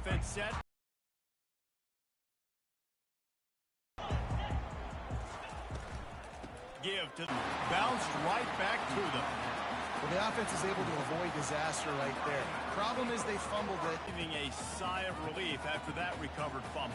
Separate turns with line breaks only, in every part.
offense set. Give to bounced right back to them.
Well, the offense is able to avoid disaster right there. Problem is they fumbled it.
Giving a sigh of relief after that recovered fumble.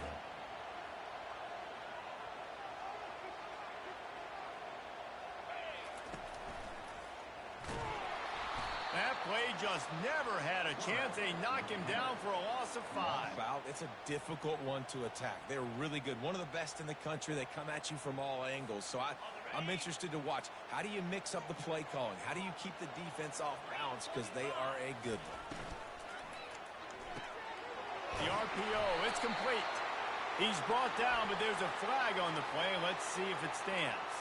That play just never had a chance. They knock him down for a loss of 5.
It's a difficult one to attack. They're really good. One of the best in the country. They come at you from all angles. So I'm interested to watch. How do you mix up the play calling? How do you keep the defense off balance? Because they are a good one.
The RPO, it's complete. He's brought down, but there's a flag on the play. Let's see if it stands.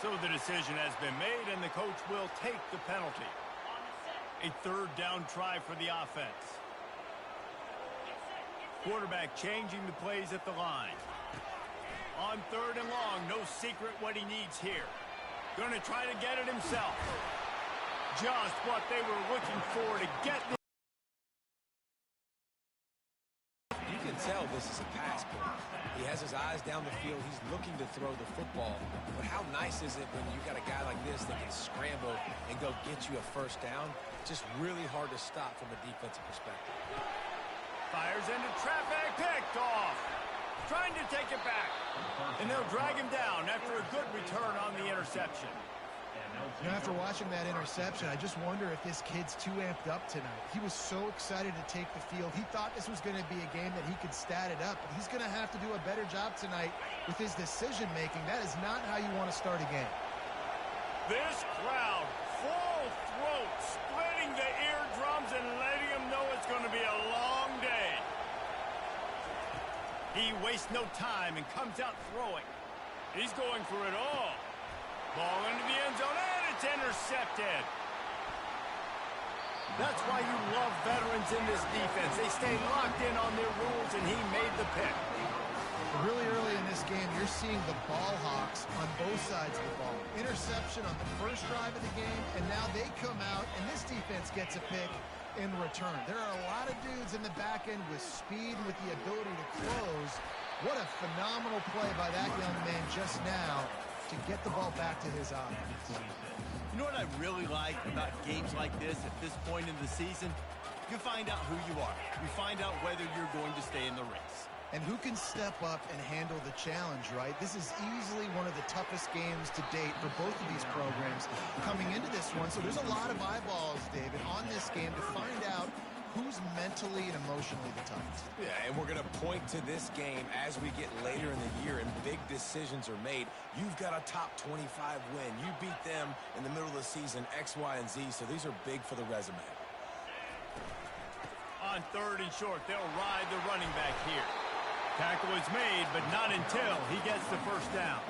So the decision has been made, and the coach will take the penalty. A third down try for the offense. Quarterback changing the plays at the line. On 3rd and long, no secret what he needs here. Going to try to get it himself. Just what they were looking for to get the...
You can tell this is a pass play. He has his eyes down the field. He's looking to throw the football. But how nice is it when you got a guy like this that can scramble and go get you a first down? Just really hard to stop from a defensive perspective.
Fires into traffic, picked off. Trying to take it back. And they'll drag him down after a good return on the interception.
You know, after watching that interception, I just wonder if this kid's too amped up tonight. He was so excited to take the field. He thought this was going to be a game that he could stat it up, but he's going to have to do a better job tonight with his decision-making. That is not how you want to start a game.
This crowd, full throat, splitting the eardrums and letting them know it's going to be a long day. He wastes no time and comes out throwing. He's going for it all. Ball into the end zone, and it's intercepted. That's why you love veterans in this defense. They stay locked in on their rules, and he made the pick.
Really early in this game, you're seeing the ball hawks on both sides of the ball. Interception on the first drive of the game, and now they come out, and this defense gets a pick in return. There are a lot of dudes in the back end with speed, with the ability to close. What a phenomenal play by that young man just now to get the ball back to his offense.
You know what I really like about games like this at this point in the season? You find out who you are. You find out whether you're going to stay in the race.
And who can step up and handle the challenge, right? This is easily one of the toughest games to date for both of these programs coming into this one. So there's a lot of eyeballs, David, on this game to find out who's mentally and emotionally the toughest.
Yeah, and we're going to point to this game as we get later in the year and big decisions are made. You've got a top 25 win. You beat them in the middle of the season, X, Y, and Z, so these are big for the resume.
On 3rd and short, they'll ride the running back here. Tackle is made, but not until he gets the first down.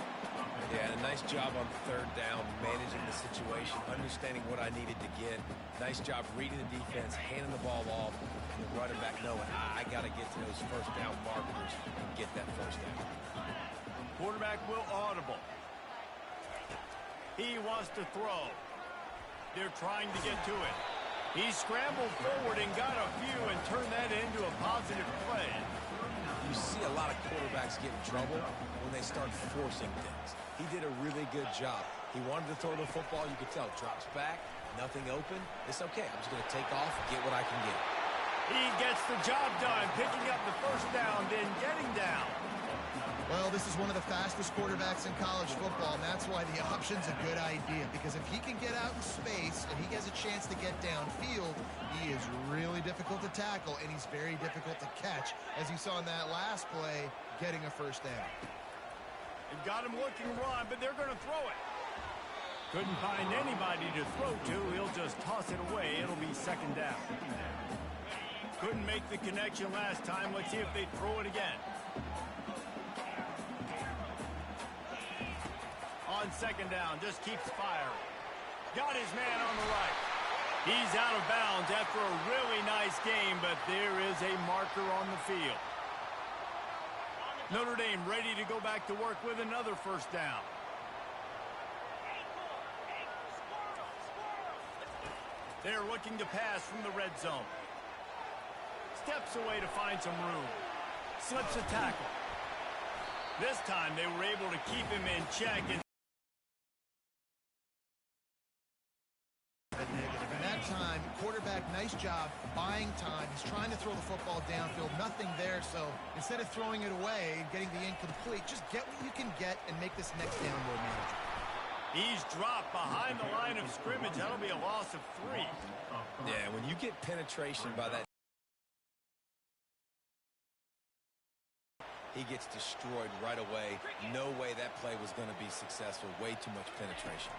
Yeah, a nice job on 3rd down, managing the situation, understanding what I needed to get. Nice job reading the defense, handing the ball off, and the running back knowing, I got to get to those first down markers and get that first down.
Quarterback will audible. He wants to throw. They're trying to get to it. He scrambled forward and got a few and turned that into a positive play.
You see a lot of quarterbacks get in trouble when they start forcing things. He did a really good job. He wanted to throw the football. You could tell. Drops back, nothing open. It's okay. I'm just going to take off and get what I can get.
He gets the job done, picking up the first down, then getting down.
Well, this is one of the fastest quarterbacks in college football, and that's why the option's a good idea. Because if he can get out in space and he has a chance to get downfield, he is really difficult to tackle, and he's very difficult to catch. As you saw in that last play, getting a first down.
They've got him looking run, but they're going to throw it. Couldn't find anybody to throw to. He'll just toss it away. It'll be 2nd down. Couldn't make the connection last time. Let's see if they throw it again. On 2nd down, just keeps firing. Got his man on the right. He's out of bounds after a really nice game, but there is a marker on the field. Notre Dame ready to go back to work with another first down. They're looking to pass from the red zone. steps away to find some room. Slips a tackle. This time they were able to keep him in check. And
that time, quarterback, nice job buying time. He's trying to throw the football downfield. Nothing there, so instead of throwing it away and getting the incomplete, just get what you can get and make this next down more manageable.
He's dropped behind the line of scrimmage. That'll be a loss of 3.
Yeah, when you get penetration by that, he gets destroyed right away. No way that play was going to be successful. Way too much penetration.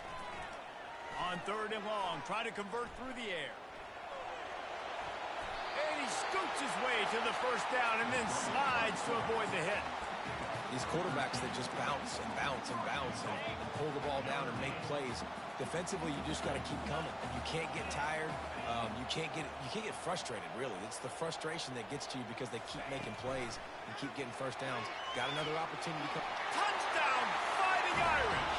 On 3rd and long, trying to convert through the air. And he scoots his way to the first down and then slides to avoid the hit.
These quarterbacks that just bounce and bounce and bounce and pull the ball down and make plays. Defensively, you just got to keep coming. You can't get tired. You can't get frustrated, really. It's the frustration that gets to you because they keep making plays and keep getting first downs. Got another opportunity to come.
Touchdown, Fighting Irish!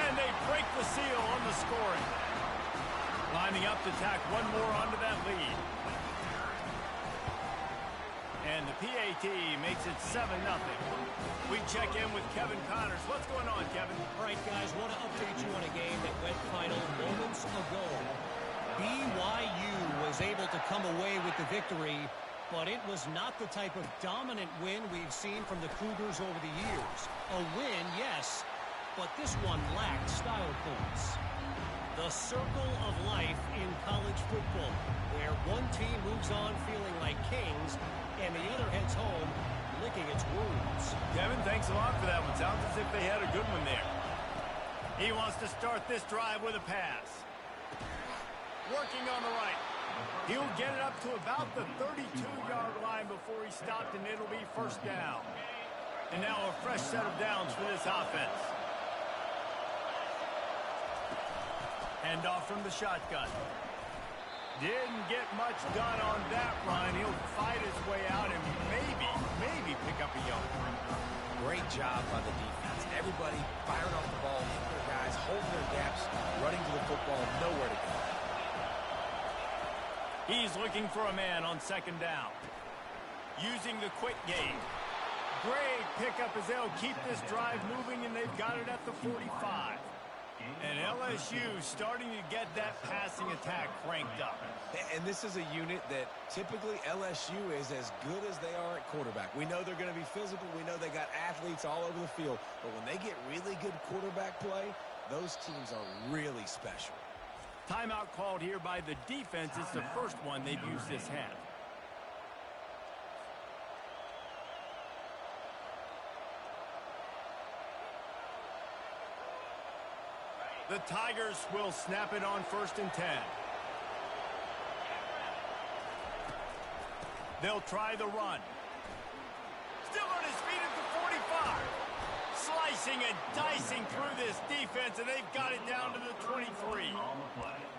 And they break the seal on the scoring. Lining up to tack one more onto that lead. And the PAT makes it 7-0. We check in with Kevin Connors. What's going on, Kevin?
All right, guys, want to update you on a game that went final moments ago. BYU was able to come away with the victory, but it was not the type of dominant win we've seen from the Cougars over the years. A win, yes, but this one lacked style points. The circle of life in college football, where one team moves on feeling like kings and the other heads home licking its wounds.
Kevin, thanks a lot for that one. Sounds as if they had a good one there. He wants to start this drive with a pass. Working on the right. He'll get it up to about the 32-yard line before he stopped, and it'll be first down. And now a fresh set of downs for this offense. Hand off from the shotgun. Didn't get much done on that run. He'll fight his way out and maybe pick up a yard.
Great job by the defense. Everybody firing off the ball, hitting their guys, holding their gaps, running to the football, nowhere to go.
He's looking for a man on 2nd down. Using the quick game. Great pickup as they'll keep this drive moving, and they've got it at the 45. And LSU starting to get that passing attack cranked up.
And this is a unit that typically LSU is as good as they are at quarterback. We know they're going to be physical. We know they got athletes all over the field. But when they get really good quarterback play, those teams are really special.
Timeout called here by the defense. It's the first one they've used this half. The Tigers will snap it on 1st and 10. They'll try the run. Still on his feet at the 45. Slicing and dicing through this defense, and they've got it down to the 23.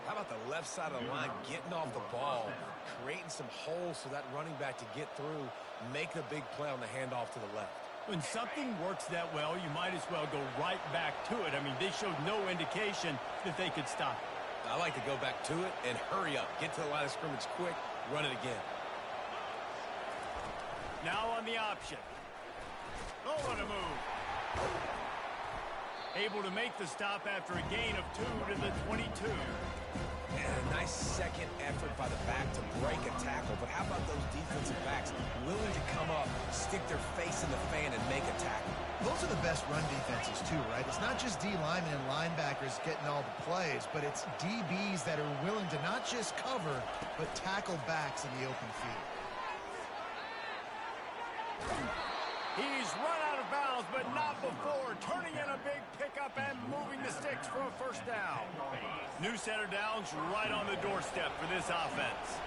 How about the left side of the line getting off the ball, creating some holes for that running back to get through, make the big play on the handoff to the left.
When something works that well, you might as well go right back to it. I mean, they showed no indication that they could stop it.
I like to go back to it and hurry up. Get to the line of scrimmage quick, run it again.
Now on the option. Oh, what a move. Able to make the stop after a gain of 2 to the 22.
And a nice second effort by the back to break a tackle. But how about those defensive backs willing to come up, stick their face in the fan, and make a tackle?
Those are the best run defenses, too, right? It's not just D linemen and linebackers getting all the plays, but it's DBs that are willing to not just cover, but tackle backs in the open field.
He's run out of bounds, but not before. Turning in a big pickup and moving the sticks for a first down. New center downs right on the doorstep for this offense.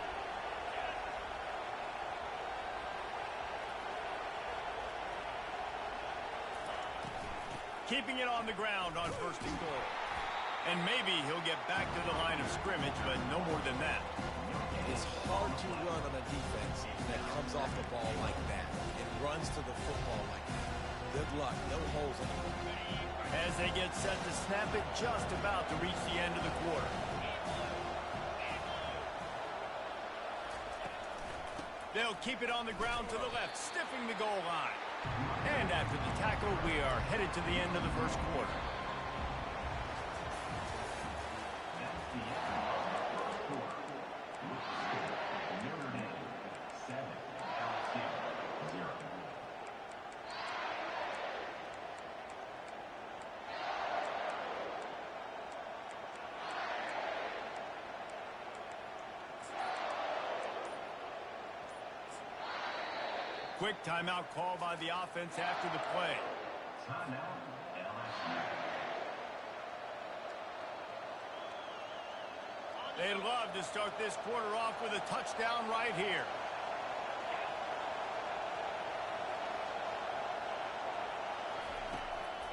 Keeping it on the ground on 1st and goal. And maybe he'll get back to the line of scrimmage, but no more than that.
It's hard to run on a defense that comes off the ball like that. It runs to the football like that. Good luck. No holes in it.
As they get set to snap it, just about to reach the end of the quarter. They'll keep it on the ground to the left, stiffing the goal line. And after the tackle, we are headed to the end of the first quarter. Quick timeout call by the offense after the play. They'd love to start this quarter off with a touchdown right here.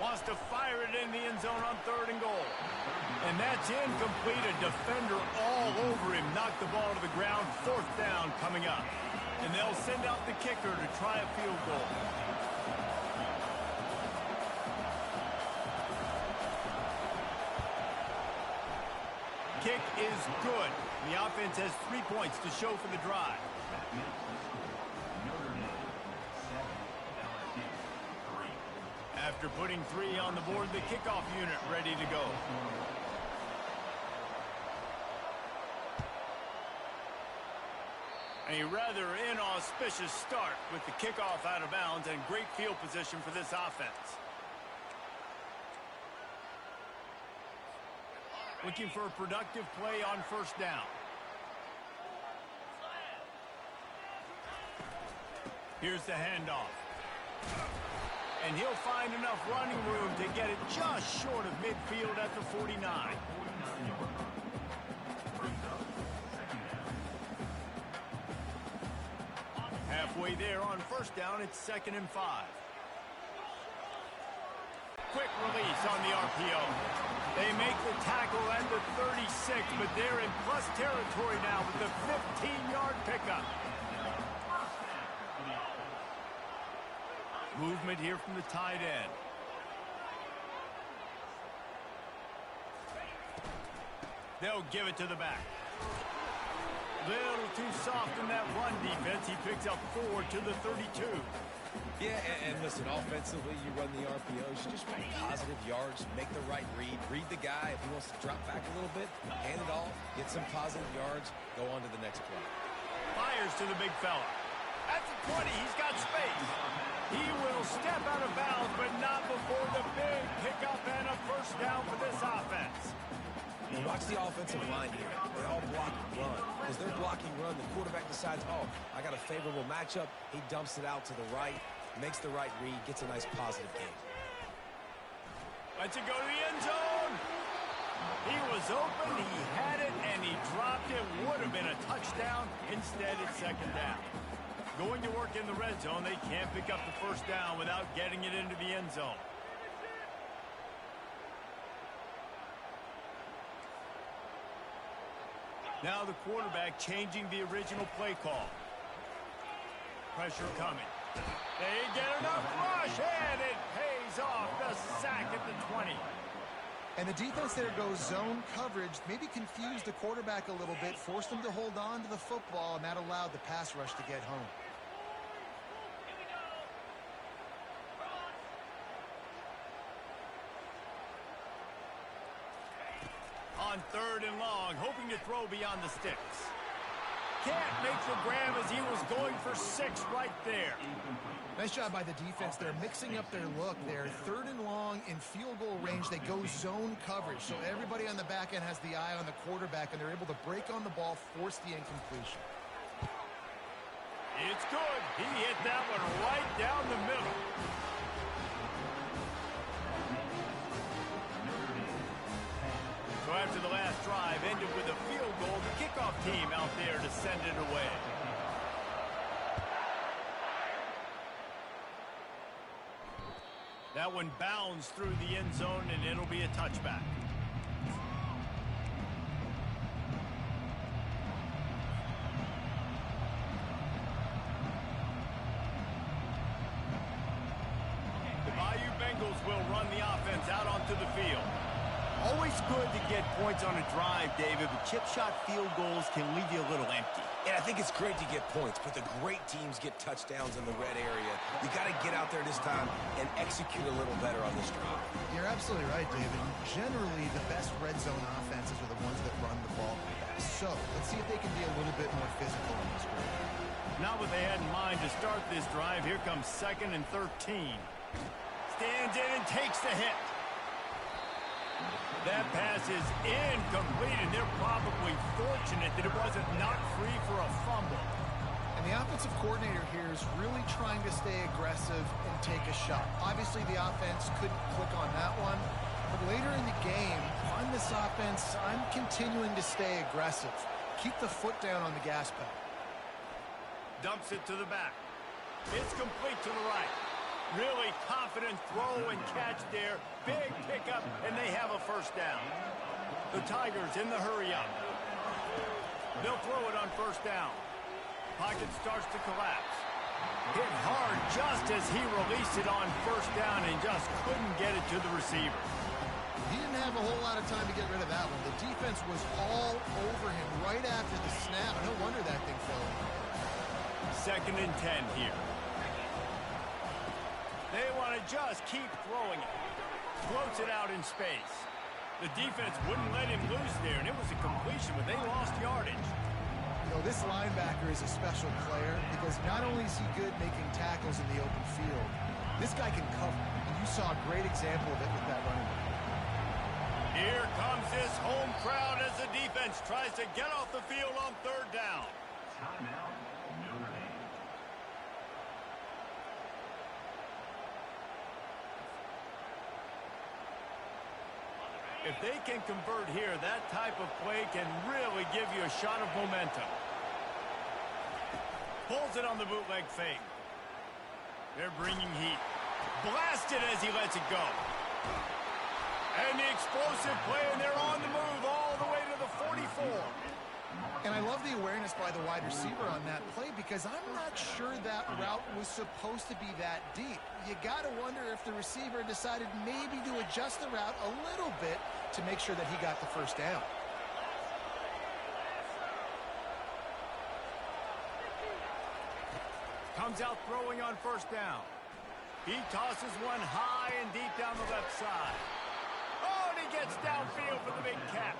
Wants to fire it in the end zone on 3rd and goal. And that's incomplete. A defender all over him. Knocked the ball to the ground. 4th down coming up. And they'll send out the kicker to try a field goal. Kick is good. The offense has 3 points to show for the drive. After putting 3 on the board, the kickoff unit ready to go. A rather inauspicious start with the kickoff out of bounds and great field position for this offense. Looking for a productive play on 1st down. Here's the handoff. And he'll find enough running room to get it just short of midfield at the 49. Halfway there on 1st down, it's 2nd and 5. Quick release on the RPO. They make the tackle at the 36, but they're in plus territory now with the 15-yard pickup. Movement here from the tight end. They'll give it to the back. Little too soft in that run defense. He picks up 4 to the 32.
Yeah, and listen, offensively, you run the RPOs, you just want positive yards, make the right read the guy. If he wants to drop back a little bit, hand it off, get some positive yards, go on to the next play.
Fires to the big fella. At the 20, he's got space. He will step out of bounds, but not before the big pickup and a 1st down for this offense.
And watch the offensive line here. They all block and run. As they're blocking run, the quarterback decides, oh, I got a favorable matchup. He dumps it out to the right, makes the right read, gets a nice positive gain.
Lets it go to the end zone. He was open, he had it, and he dropped it. Would have been a touchdown. Instead, it's 2nd down. Going to work in the red zone, they can't pick up the 1st down without getting it into the end zone. Now the quarterback changing the original play call. Pressure coming. They get enough rush, and it pays off. The sack at the 20.
And the defense there goes zone coverage, maybe confused the quarterback a little bit, forced him to hold on to the football, and that allowed the pass rush to get home.
On 3rd and long, hoping to throw beyond the sticks. Can't make the grab as he was going for 6 right there.
Nice job by the defense. They're mixing up their look there. 3rd and long in field goal range. They go zone coverage. So everybody on the back end has the eye on the quarterback, and they're able to break on the ball, force the incompletion.
It's good. He hit that one right down the middle. So after the last drive ended with a field goal, the kickoff team out there to send it away. That one bounds through the end zone, and it'll be a touchback. The Bayou Bengals will run the offense out onto the field. Always good to get points on a drive, David, but chip shot field goals can leave you a little empty.
And I think it's great to get points, but the great teams get touchdowns in the red area. You got to get out there this time and execute a little better on this drive.
You're absolutely right, David. Generally, the best red zone offenses are the ones that run the ball best. So let's see if they can be a little bit more physical in this drive.
Not what they had in mind to start this drive. Here comes 2nd and 13. Stands in and takes the hit. That pass is incomplete, and they're probably fortunate that it wasn't knocked free for a fumble.
And the offensive coordinator here is really trying to stay aggressive and take a shot. Obviously, the offense couldn't click on that one. But later in the game, on this offense, I'm continuing to stay aggressive. Keep the foot down on the gas pedal.
Dumps it to the back. It's complete to the right. Really confident throw and catch there. Big pickup, and they have a first down. The Tigers in the hurry-up. They'll throw it on first down. Pocket starts to collapse. Hit hard just as he released it on first down and just couldn't get it to the receiver.
He didn't have a whole lot of time to get rid of that one. The defense was all over him right after the snap. No wonder that thing fell in.
2nd and 10 here. They want to just keep throwing it. Floats it out in space. The defense wouldn't let him loose there, and it was a completion, but they lost yardage.
You know, this linebacker is a special player because not only is he good making tackles in the open field, this guy can cover. And you saw a great example of it with that running back.
Here comes this home crowd as the defense tries to get off the field on 3rd down.
Timeout, Notre Dame.
If they can convert here, that type of play can really give you a shot of momentum. Pulls it on the bootleg fake. They're bringing heat. Blasted as he lets it go. And the explosive play, and they're on the move all the way to the 44.
And I love the awareness by the wide receiver on that play because I'm not sure that route was supposed to be that deep. You got to wonder if the receiver decided maybe to adjust the route a little bit to make sure that he got the first down.
Comes out throwing on first down. He tosses one high and deep down the left side. Oh, and he gets downfield for the big catch.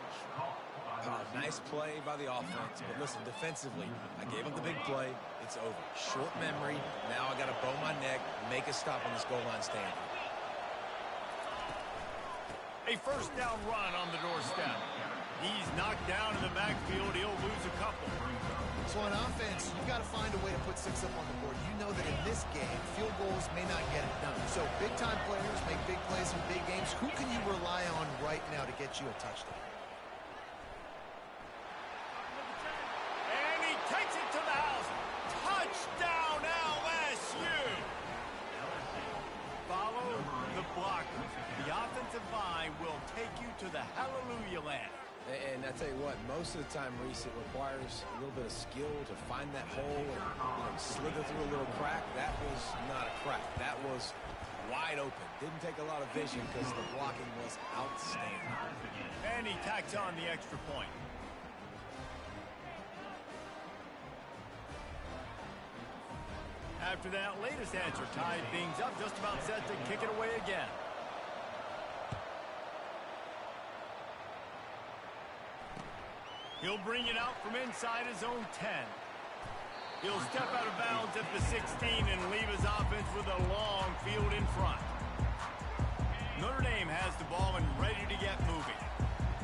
Nice play by the offense. But listen, defensively, I gave up the big play. It's over. Short memory. Now I got to bow my neck, make a stop on this goal line stand.
A first down run on the doorstep. He's knocked down in the backfield. He'll lose a couple.
So on offense, you've got to find a way to put 6 up on the board. You know that in this game, field goals may not get it done. So big-time players make big plays in big games. Who can you rely on right now to get you a touchdown?
And he takes it to the house. Touchdown, LSU. Follow the blocker. The offensive line will take you to the hallelujah land.
And I tell you what, most of the time, Reese, it requires a little bit of skill to find that hole and slither through a little crack. That was not a crack. That was wide open. Didn't take a lot of vision because the blocking was outstanding.
And he tacks on the extra point. After that latest answer tied things up, just about set to kick it away again. He'll bring it out from inside his own 10. He'll step out of bounds at the 16 and leave his offense with a long field in front. Notre Dame has the ball and ready to get moving.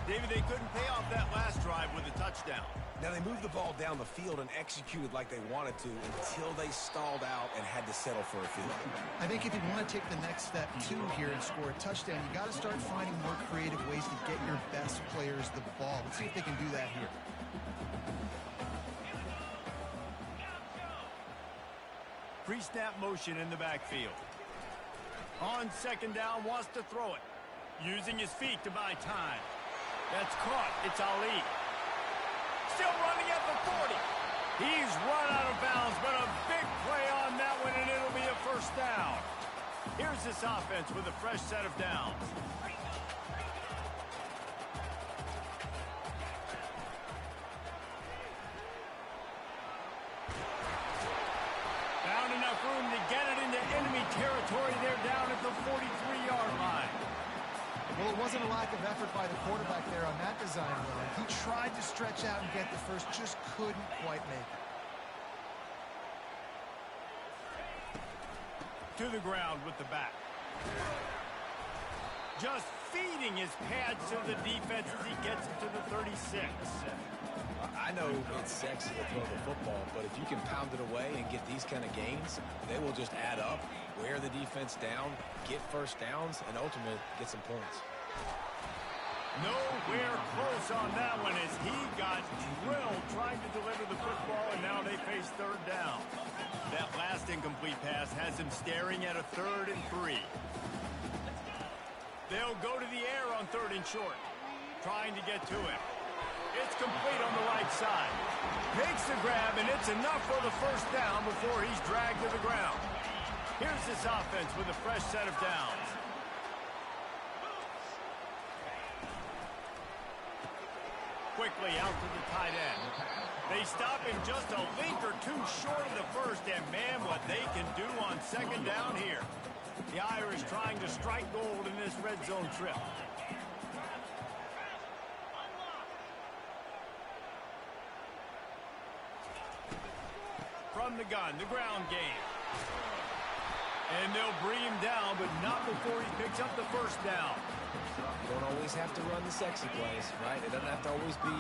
David, they couldn't pay off that last drive with a touchdown.
Now, they moved the ball down the field and executed like they wanted to until they stalled out and had to settle for a field goal.
I think if you want to take the next step, too, here and score a touchdown, you got to start finding more creative ways to get your best players the ball. Let's see if they can do that here.
Pre-snap motion in the backfield. On second down, wants to throw it. Using his feet to buy time. That's caught. It's Ali. Still running at the 40. He's run out of bounds, but a big play on that one, and it'll be a first down. Here's this offense with a fresh set of downs.
wasn't a lack of effort by the quarterback there on that design run. He tried to stretch out and get the first, just couldn't quite make it.
To the ground with the back. Just feeding his pads to the defense as he gets it to the 36.
I know it's sexy to throw the football, but if you can pound it away and get these kind of gains, they will just add up, wear the defense down, get first downs, and ultimately get some points.
Nowhere close on that one as he got drilled trying to deliver the football, and now they face third down. That last incomplete pass has him staring at a 3rd and 3. They'll go to the air on 3rd and short, trying to get to it. It's complete on the right side. Makes the grab, and it's enough for the first down before he's dragged to the ground. Here's this offense with a fresh set of downs. Quickly out to the tight end. They stop him just a link or two short of the first, and man, what they can do on 2nd down here. The Irish trying to strike gold in this red zone trip. From the gun, the ground game. And they'll bring him down, but not before he picks up the first down.
You don't always have to run the sexy plays, right? It doesn't have to always be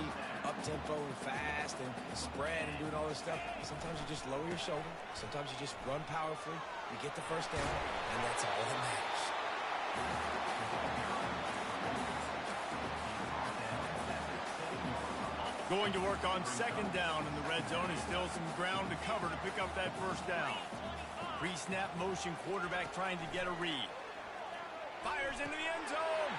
up-tempo and fast and spread and doing all this stuff. Sometimes you just lower your shoulder. Sometimes you just run powerfully. You get the first down, and that's all that matters.
Going to work on 2nd down in the red zone, and still some ground to cover to pick up that first down. Pre-snap motion quarterback trying to get a read. Fires into the end zone.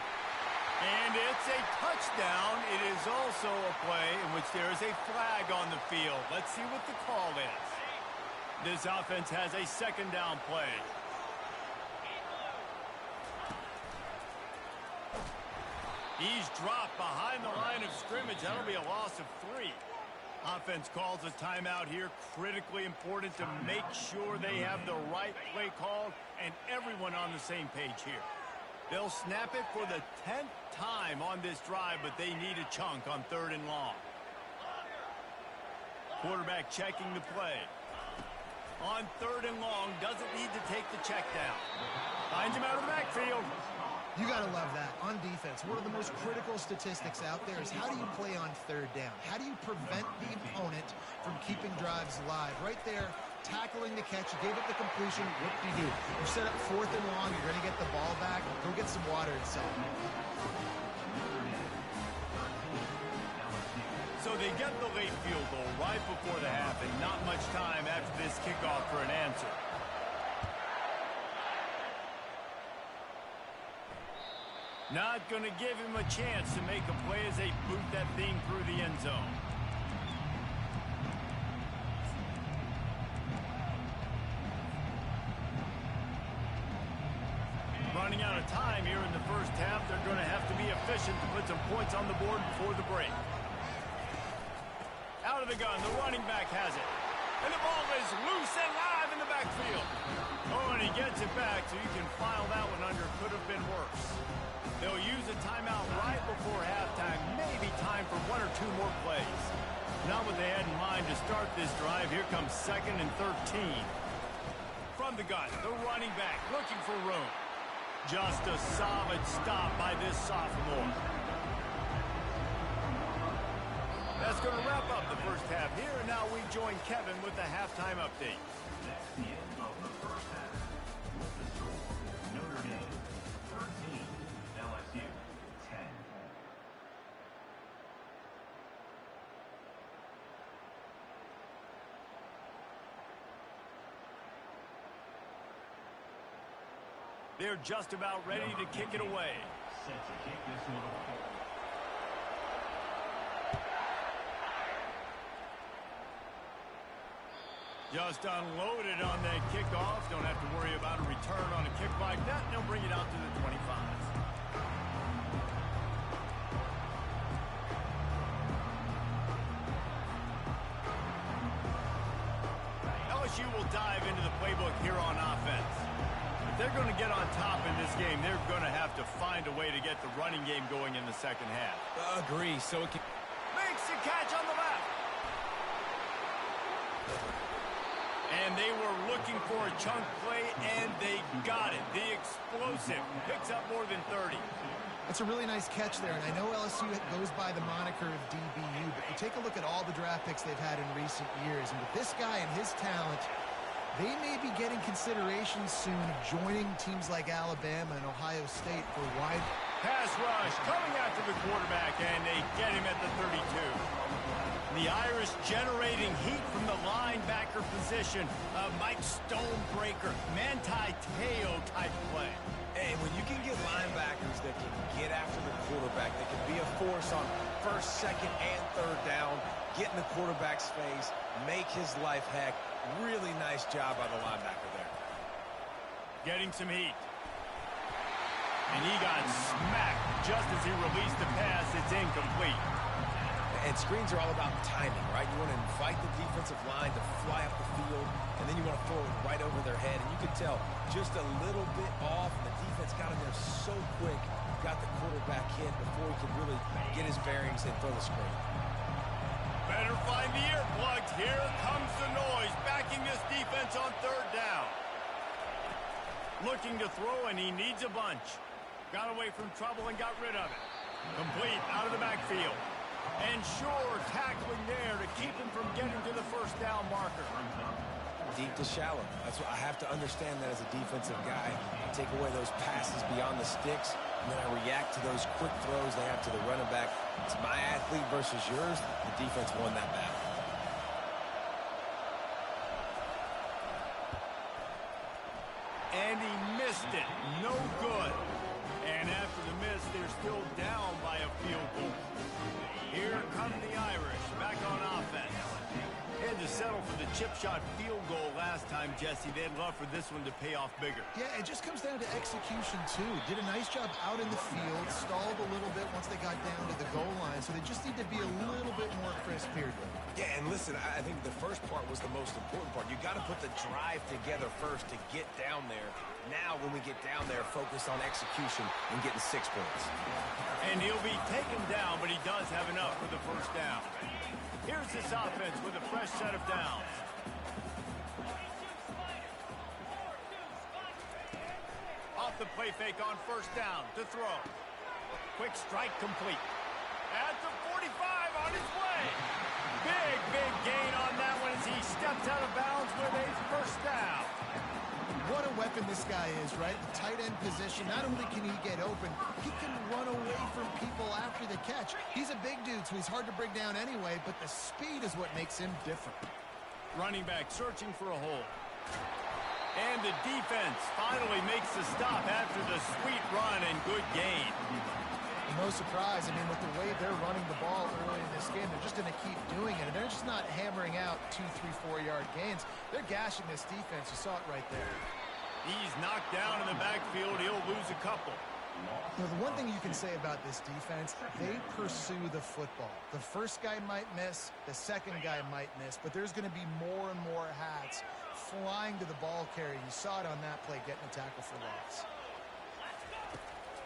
And it's a touchdown. It is also a play in which there is a flag on the field. Let's see what the call is. This offense has a 2nd down play. He's dropped behind the line of scrimmage. That'll be a loss of 3. Offense calls a timeout here. Critically important to make sure they have the right play called and everyone on the same page here. They'll snap it for the 10th time on this drive, but they need a chunk on 3rd and long. Quarterback checking the play. On 3rd and long, doesn't need to take the check down. Finds him out of the backfield.
You got to love that. On defense, one of the most critical statistics out there is how do you play on 3rd down? How do you prevent the opponent from keeping drives alive? Right there, tackling the catch, you gave it the completion, what do you do? You set up 4th and long, you're going to get the ball back, go get some water inside.
So they get the late field goal right before the half, and not much time after this kickoff for an answer. Not going to give him a chance to make a play as they boot that thing through the end zone. Running out of time here in the first half. They're going to have to be efficient to put some points on the board before the break. Out of the gun, the running back has it. And the ball is loose and live in the backfield. Oh, and he gets it back, so you can file that one under. Could have been worse. They'll use a timeout right before halftime. Maybe time for 1 or 2 more plays. Not what they had in mind to start this drive. Here comes 2nd and 13. From the gun, the running back looking for room. Just a solid stop by this sophomore. That's going to wrap up the first half here. And now we join Kevin with the halftime update.
That's the end of the first half. The score, Notre Dame 13, LSU 10.
They're just about ready to kick it away.
Set to kick this one off.
Just unloaded on that kickoff. Don't have to worry about a return on a kick like that. They'll bring it out to the 25. LSU will dive into the playbook here on offense. If they're they're going to get on top in this game, they're going to have to find a way to get the running game going in the second half.
Agree. So it can...
Makes the catch on the left. And they were looking for a chunk play, and they got it. The explosive picks up more than 30.
That's a really nice catch there, and I know LSU goes by the moniker of DBU, but you take a look at all the draft picks they've had in recent years, and with this guy and his talent, they may be getting consideration soon of joining teams like Alabama and Ohio State for wide
pass rush coming after the quarterback, and they get him at the 32. The Irish generating heat from the linebacker position. Mike Stonebreaker, Manti Te'o type play.
Hey, when you can get linebackers that can get after the quarterback, that can be a force on first, second, and third down, get in the quarterback's face, make his life heck. Really nice job by the linebacker there.
Getting some heat. And he got smacked just as he released the pass. It's incomplete.
And screens are all about timing, right? You want to invite the defensive line to fly up the field, and then you want to throw it right over their head. And you could tell just a little bit off, and the defense got him there so quick, got the quarterback hit before he could really get his bearings and throw the screen.
Better find the earplugs. Here comes the noise, backing this defense on third down. Looking to throw, and he needs a bunch. Got away from trouble and got rid of it. Complete out of the backfield. And sure, tackling there to keep him from getting to the first down marker.
Deep to shallow. That's what I have to understand that as a defensive guy. I take away those passes beyond the sticks, and then I react to those quick throws they have to the running back. It's my athlete versus yours. The defense won that battle.
And he missed it. No good. And after the miss, they're still down by a field goal. Here come the Irish, back on offense. Had to settle for the chip shot field goal last time, Jesse. They'd love for this one to pay off bigger.
Yeah, it just comes down to execution, too. Did a nice job out in the field, stalled a little bit once they got down to the goal line, so they just need to be a little bit more crisp here.
Yeah, and listen, I think the first part was the most important part. You got to put the drive together first to get down there. Now, when we get down there, focus on execution and getting 6 points.
And he'll be taken down, but he does have enough for the first down. Here's this offense with a fresh set of downs. Off the play fake on first down to throw. Quick strike complete. At the 45 on his way. Big gain on that one as he steps out of bounds with a first down.
What a weapon this guy is, right? The tight end position, not only can he get open, he can run away from people after the catch. He's a big dude, so he's hard to bring down anyway, but the speed is what makes him different.
Running back searching for a hole. And the defense finally makes the stop after the sweet run and good gain.
No surprise. I mean, with the way they're running the ball early in this game, they're just going to keep doing it. And they're just not hammering out 2, 3, 4-yard gains. They're gashing this defense. You saw it right there.
He's knocked down in the backfield. He'll lose a couple.
You know, the one thing you can say about this defense, they pursue the football. The first guy might miss, the second guy might miss, but there's going to be more and more hats flying to the ball carrier. You saw it on that play, getting a tackle for loss.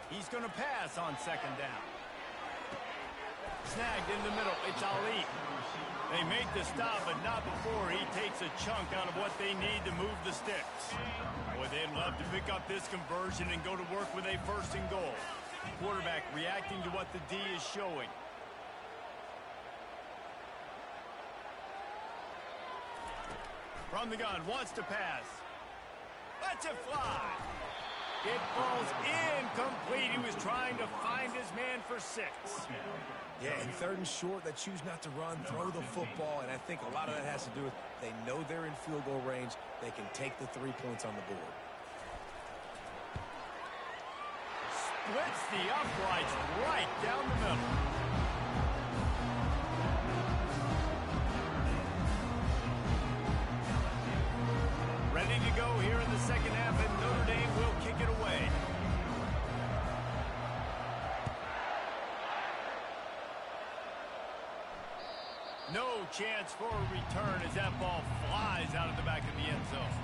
He's going to pass on second down. Snagged in the middle. It's Ali. They make the stop, but not before he takes a chunk out of what they need to move the sticks. Boy, they'd love to pick up this conversion and go to work with a first and goal. Quarterback reacting to what the D is showing. From the gun, wants to pass. Lets it fly. It falls incomplete. He was trying to find his man for 6.
Yeah, and third and short, they choose not to run, throw the football, and I think a lot of that has to do with they know they're in field goal range. They can take the 3 points on the board.
Splits the uprights right down the middle. Ready to go here in the second half, and Notre Dame will kick it away. No chance for a return as that ball flies out of the back of the end zone.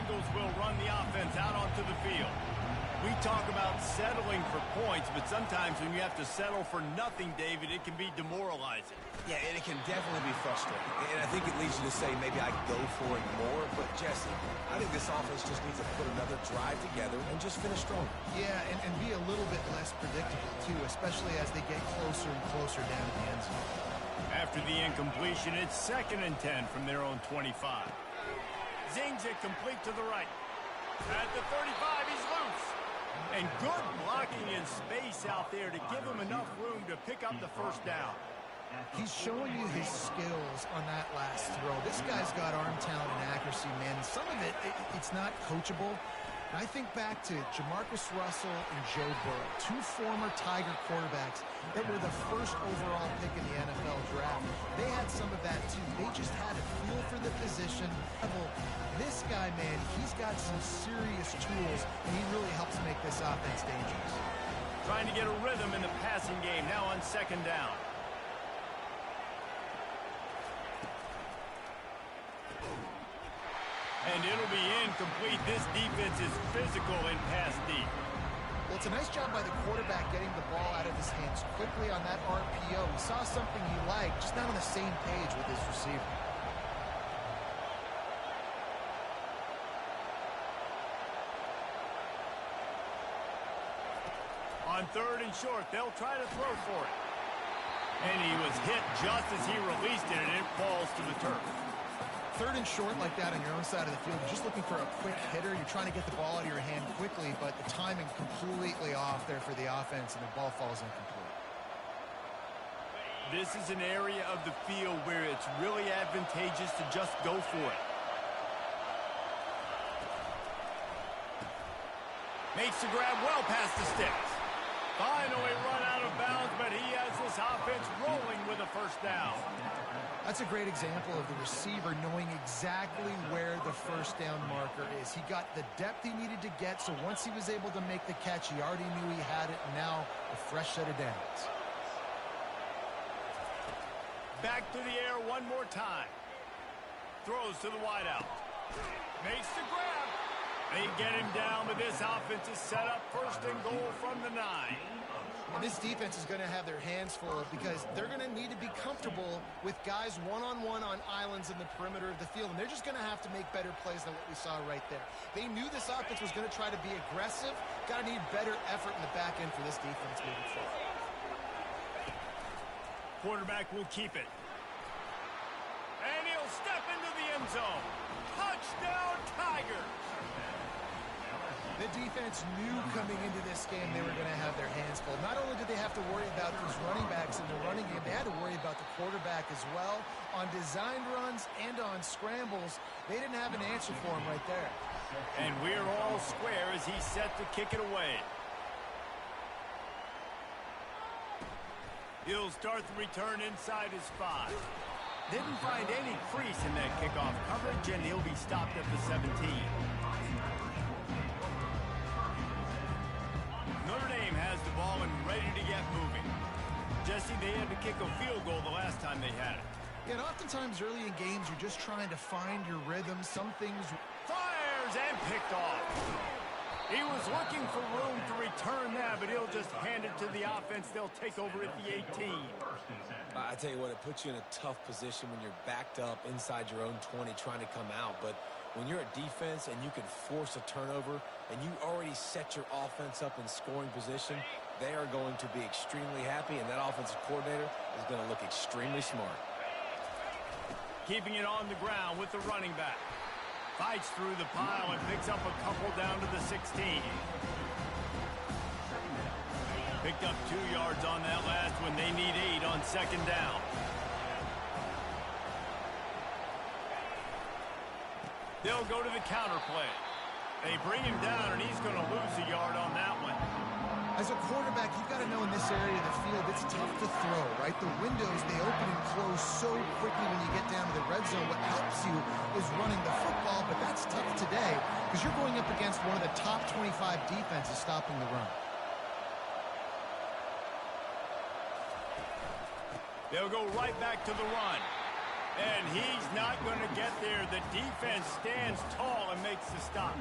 Eagles will run the offense out onto the field. We talk about settling for points, but sometimes when you have to settle for nothing, David, it can be demoralizing.
Yeah, and it can definitely be frustrating. And I think it leads you to say maybe I go for it more. But, Jesse, I think this offense just needs to put another drive together and just finish strong.
Yeah, and be a little bit less predictable, too, especially as they get closer and closer down to the end zone.
After the incompletion, it's 2nd and 10 from their own 25. Zings it complete to the right. At the 35, he's loose. And good blocking in space out there to give him enough room to pick up the first down.
He's showing you his skills on that last throw. This guy's got arm talent and accuracy, man. Some of it's not coachable. And I think back to Jamarcus Russell and Joe Burrow, 2 former Tiger quarterbacks that were the first overall pick in the NFL draft. They had some of that, too. They just had a feel for the position. This guy, man, he's got some serious tools, and he really helps make this offense dangerous.
Trying to get a rhythm in the passing game, now on 2nd down. And it'll be incomplete. This defense is physical and pass deep.
Well, it's a nice job by the quarterback getting the ball out of his hands quickly on that RPO. He saw something he liked, just not on the same page with his receiver.
On 3rd and short, they'll try to throw for it. And he was hit just as he released it, and it falls to the turf.
3rd and short like that on your own side of the field, you're just looking for a quick hitter. You're trying to get the ball out of your hand quickly, but the timing completely off there for the offense, and the ball falls incomplete.
This is an area of the field where it's really advantageous to just go for it. Makes the grab well past the sticks. Finally run out of bounds, but he has this offense rolling with a first down.
That's a great example of the receiver knowing exactly where the first down marker is. He got the depth he needed to get, so once he was able to make the catch, he already knew he had it, and now a fresh set of downs.
Back to the air one more time. Throws to the wideout. Makes the grab. They get him down, but this offense is set up 1st and goal from the 9.
And this defense is going to have their hands full because they're going to need to be comfortable with guys one-on-one on islands in the perimeter of the field, and they're just going to have to make better plays than what we saw right there. They knew this offense was going to try to be aggressive. Got to need better effort in the back end for this defense moving forward.
Quarterback will keep it. And he'll step into the end zone. Touchdown, Tigers!
The defense knew coming into this game they were going to have their hands full. Not only did they have to worry about these running backs in the running game, they had to worry about the quarterback as well. On designed runs and on scrambles, they didn't have an answer for him right there.
And we're all square as he's set to kick it away. He'll start the return inside his 5. Didn't find any crease in that kickoff coverage, and he'll be stopped at the 17. Notre Dame has the ball and ready to get moving. Jesse, they had to kick a field goal the last time they had it.
Yeah, and oftentimes early in games, you're just trying to find your rhythm. Some things...
Fires and picked off. He was looking for room to return that, but he'll just hand it to the offense. They'll take over at the 18.
I tell you what, it puts you in a tough position when you're backed up inside your own 20 trying to come out. But when you're a defense and you can force a turnover and you already set your offense up in scoring position, they are going to be extremely happy, and that offensive coordinator is going to look extremely smart.
Keeping it on the ground with the running back. Fights through the pile and picks up a couple down to the 16. Picked up 2 yards on that last one. They need 8 on 2nd down. They'll go to the counter play. They bring him down, and he's going to lose a yard on that one.
As a quarterback, you've got to know in this area of the field, it's tough to throw, right? The windows, they open and close so quickly when you get down to the red zone. What helps you is running the football, but that's tough today because you're going up against one of the top 25 defenses stopping the run.
They'll go right back to the run. And he's not going to get there. The defense stands tall and makes the stop.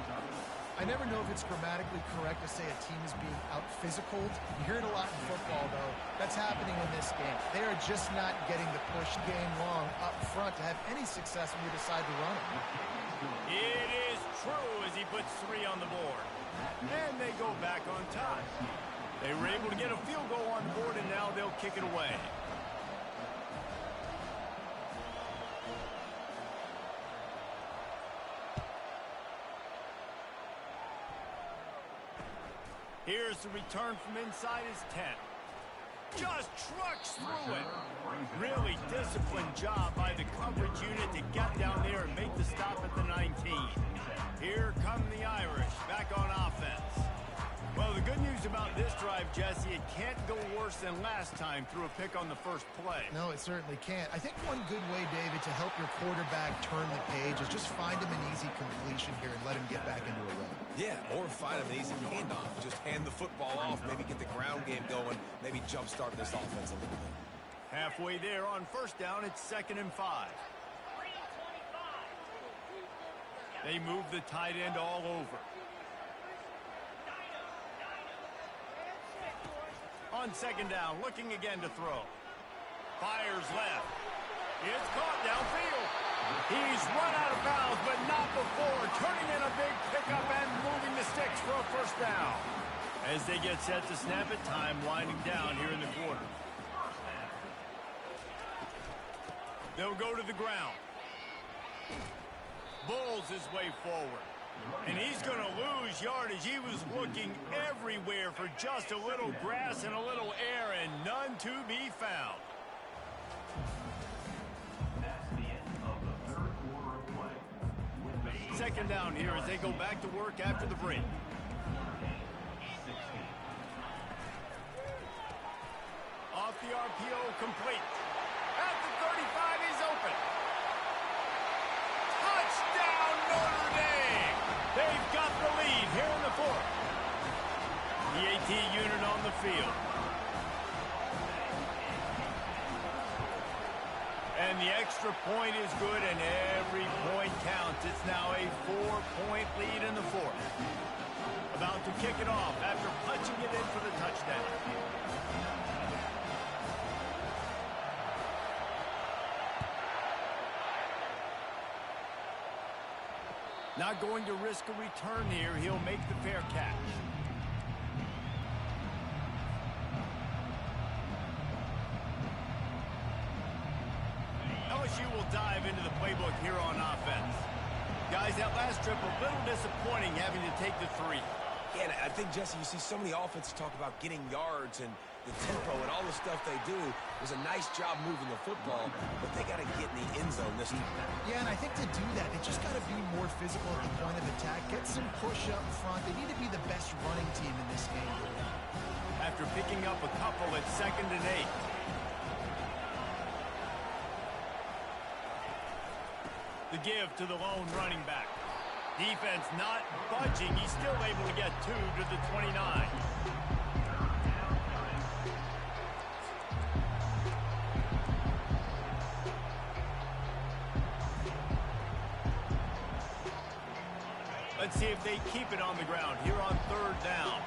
I never know if it's grammatically correct to say a team is being out-physicaled. You hear it a lot in football, though. That's happening in this game. They are just not getting the push game long up front to have any success when you decide to run it.
It is true as he puts 3 on the board. And they go back on top. They were able to get a field goal on the board, and now they'll kick it away. Here's the return from inside his 10. Just trucks through it. Really disciplined job by the coverage unit to get down there and make the stop at the 19. Here come the Irish back on offense. Well, the good news about this drive, Jesse, it can't go worse than last time through a pick on the first play.
No, it certainly can't. I think one good way, David, to help your quarterback turn the page is just find him an easy completion here and let him get back into a run.
Yeah, or find him an easy handoff. Just hand the football off, maybe get the ground game going, maybe jumpstart this offense a little bit.
Halfway there on first down, it's 2nd and 5. They move the tight end all over. On 2nd down, looking again to throw. Fires left. It's caught downfield. He's run out of bounds, but not before. Turning in a big pickup and moving the sticks for a first down. As they get set to snap it, time winding down here in the quarter. They'll go to the ground. Bulls his way forward. And he's going to lose yardage. He was looking everywhere for just a little grass and a little air, and none to be found.
That's the end of the third quarter of play.
2nd down here as they go back to work after the break. Off the RPO, complete. At the 35, he's open. Touchdown, Notre Dame! They've got the lead here in the 4th. The AT unit on the field. And the extra point is good, and every point counts. It's now a 4-point lead in the 4th. About to kick it off after punching it in for the touchdown. Not going to risk a return here. He'll make the fair catch. LSU will dive into the playbook here on offense. Guys, that last trip a little disappointing having to take the 3.
Yeah, and I think, Jesse, you see so many offenses talk about getting yards and the tempo and all the stuff they do. It was a nice job moving the football, but they got to get in the end zone this time.
Yeah, and I think to do that, they just got to be more physical at the point of attack, get some push up front. They need to be the best running team in this game.
After picking up a couple at 2nd and 8. The give to the lone running back. Defense not budging. He's still able to get 2 to the 29. Let's see if they keep it on the ground here on 3rd down.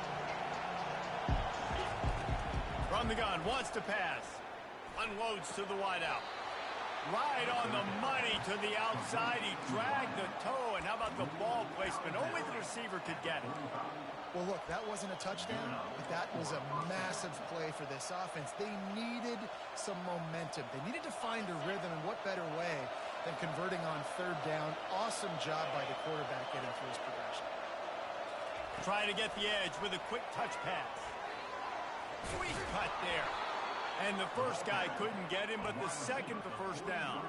From the gun, wants to pass. Unloads to the wideout. Right on the money to the outside. He dragged the toe, and how about the ball placement? Only the receiver could get it.
Well, look, that wasn't a touchdown, but that was a massive play for this offense. They needed some momentum. They needed to find a rhythm, and what better way than converting on 3rd down. Awesome job by the quarterback getting through his progression.
Trying to get the edge with a quick touch pass. Sweet cut there. And the first guy couldn't get him, but the second for first down.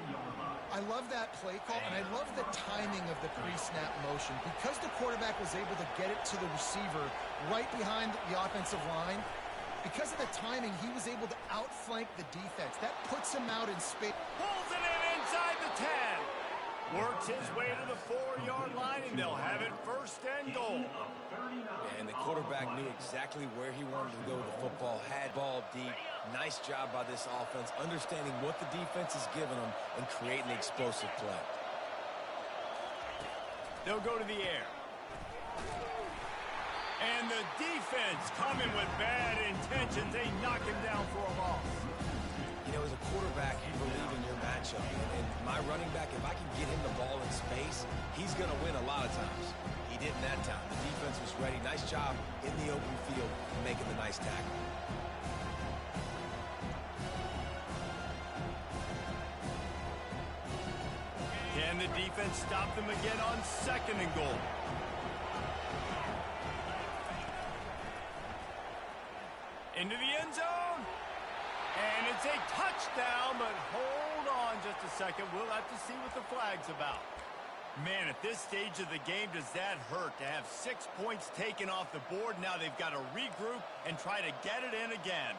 I love that play call, and I love the timing of the pre-snap motion. Because the quarterback was able to get it to the receiver right behind the offensive line, because of the timing, he was able to outflank the defense. That puts him out in space.
Pulls it in inside the 10. Works his way to the 4-yard line, and they'll have it 1st and goal.
And the quarterback knew exactly where he wanted to go with the football, had ball deep, Nice job by this offense, understanding what the defense is giving them and creating the explosive play.
They'll go to the air. And the defense coming with bad intentions. They knock him down for a loss.
You know, as a quarterback, you believe in your matchup. And my running back, if I can get him the ball in space, he's going to win a lot of times. He didn't that time. The defense was ready. Nice job in the open field making the nice tackle.
Can the defense stop them again on 2nd and goal? Into the end zone. And it's a touchdown, but hold on just a second. We'll have to see what the flag's about. Man, at this stage of the game, does that hurt to have 6 points taken off the board? Now they've got to regroup and try to get it in again.